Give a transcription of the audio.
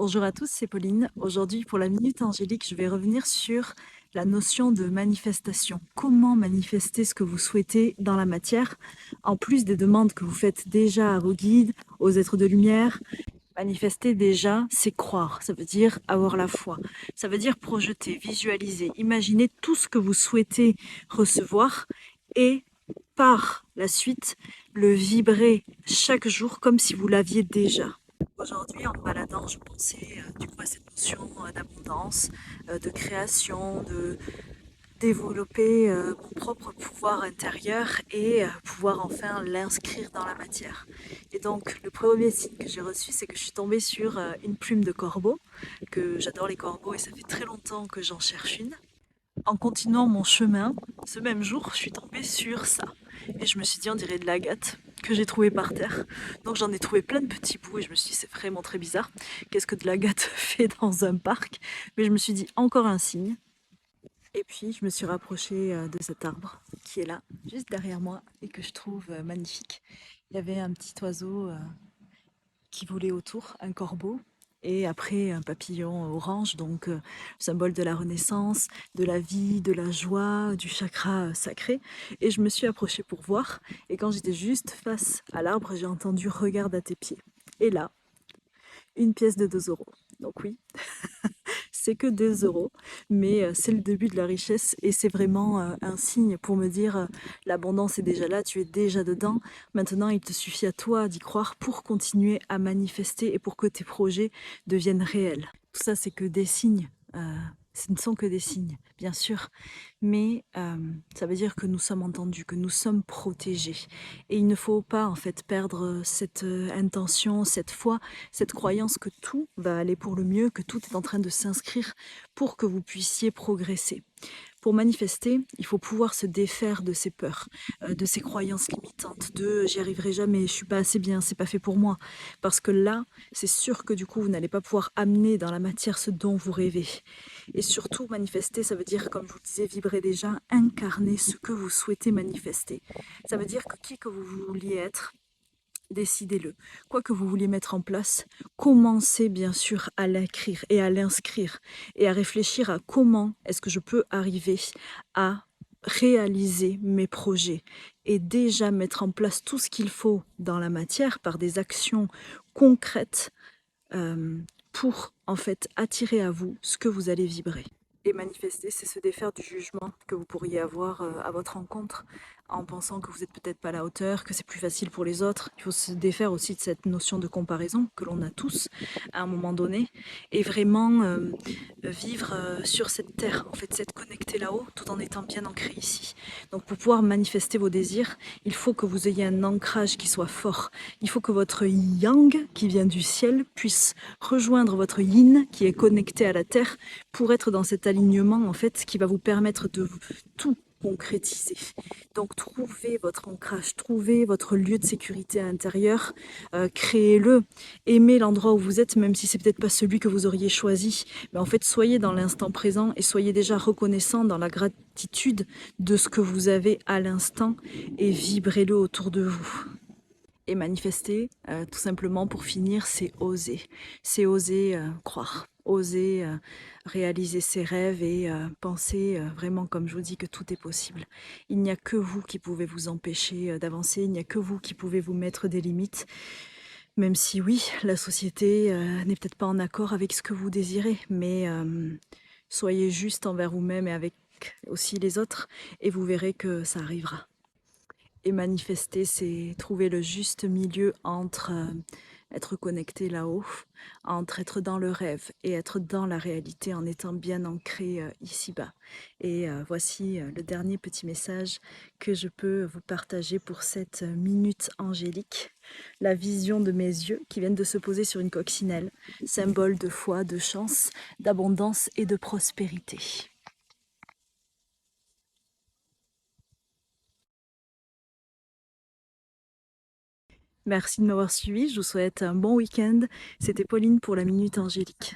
Bonjour à tous, c'est Pauline. Aujourd'hui, pour la Minute Angélique, je vais revenir sur la notion de manifestation. Comment manifester ce que vous souhaitez dans la matière, en plus des demandes que vous faites déjà à vos guides, aux êtres de lumière. Manifester déjà, c'est croire, ça veut dire avoir la foi. Ça veut dire projeter, visualiser, imaginer tout ce que vous souhaitez recevoir et par la suite, le vibrer chaque jour comme si vous l'aviez déjà. Aujourd'hui, en me baladant, je pensais du coup à cette notion d'abondance, de création, de développer mon propre pouvoir intérieur et pouvoir enfin l'inscrire dans la matière. Et donc, le premier signe que j'ai reçu, c'est que je suis tombée sur une plume de corbeau, que j'adore les corbeaux et ça fait très longtemps que j'en cherche une. En continuant mon chemin, ce même jour, je suis tombée sur ça. Et je me suis dit, on dirait de l'agate que j'ai trouvé par terre. Donc j'en ai trouvé plein de petits bouts et je me suis dit, c'est vraiment très bizarre. Qu'est-ce que de l'agate fait dans un parc? Mais je me suis dit, encore un signe. Et puis je me suis rapprochée de cet arbre qui est là, juste derrière moi, et que je trouve magnifique. Il y avait un petit oiseau qui volait autour, un corbeau, et après un papillon orange, donc symbole de la renaissance, de la vie, de la joie, du chakra sacré. Et je me suis approchée pour voir, et quand j'étais juste face à l'arbre, j'ai entendu regarde à tes pieds. Et là, une pièce de 2 euros. Donc oui, c'est que des euros, mais c'est le début de la richesse et c'est vraiment un signe pour me dire l'abondance est déjà là, tu es déjà dedans. Maintenant, il te suffit à toi d'y croire pour continuer à manifester et pour que tes projets deviennent réels. Tout ça, c'est que des signes. Ce ne sont que des signes, bien sûr, mais ça veut dire que nous sommes entendus, que nous sommes protégés. Et il ne faut pas en fait perdre cette intention, cette foi, cette croyance que tout va aller pour le mieux, que tout est en train de s'inscrire pour que vous puissiez progresser. Pour manifester, il faut pouvoir se défaire de ses peurs, de ses croyances limitantes, de j'y arriverai jamais, je suis pas assez bien, c'est pas fait pour moi. Parce que là, c'est sûr que du coup, vous n'allez pas pouvoir amener dans la matière ce dont vous rêvez. Et surtout, manifester, ça veut dire, comme je vous le disais, vibrer déjà, incarner ce que vous souhaitez manifester. Ça veut dire que qui que vous vouliez être, décidez-le. Quoi que vous vouliez mettre en place, commencez bien sûr à l'écrire et à l'inscrire et à réfléchir à comment est-ce que je peux arriver à réaliser mes projets et déjà mettre en place tout ce qu'il faut dans la matière par des actions concrètes euh, pour en fait attirer à vous ce que vous allez vibrer. Et manifester, c'est se défaire du jugement que vous pourriez avoir à votre rencontre en pensant que vous n'êtes peut-être pas à la hauteur, que c'est plus facile pour les autres. Il faut se défaire aussi de cette notion de comparaison que l'on a tous à un moment donné et vraiment vivre sur cette terre, en fait, s'être connecté là-haut tout en étant bien ancré ici. Donc pour pouvoir manifester vos désirs, il faut que vous ayez un ancrage qui soit fort. Il faut que votre yang qui vient du ciel puisse rejoindre votre yin qui est connecté à la terre pour être dans cet alignement en fait qui va vous permettre de tout concrétiser. Donc trouvez votre ancrage, trouvez votre lieu de sécurité intérieure, créez-le, aimez l'endroit où vous êtes même si c'est peut-être pas celui que vous auriez choisi, mais en fait soyez dans l'instant présent et soyez déjà reconnaissant dans la gratitude de ce que vous avez à l'instant et vibrez-le autour de vous. Et manifester, tout simplement pour finir, c'est oser. C'est oser croire, oser réaliser ses rêves et penser vraiment, comme je vous dis, que tout est possible. Il n'y a que vous qui pouvez vous empêcher d'avancer, il n'y a que vous qui pouvez vous mettre des limites. Même si oui, la société n'est peut-être pas en accord avec ce que vous désirez, mais soyez juste envers vous-même et avec aussi les autres, et vous verrez que ça arrivera. Et manifester, c'est trouver le juste milieu entre être connecté là-haut, entre être dans le rêve et être dans la réalité en étant bien ancré ici-bas. Et voici le dernier petit message que je peux vous partager pour cette minute angélique. La vision de mes yeux qui viennent de se poser sur une coccinelle, symbole de foi, de chance, d'abondance et de prospérité. Merci de m'avoir suivi, je vous souhaite un bon week-end. C'était Pauline pour la Minute Angélique.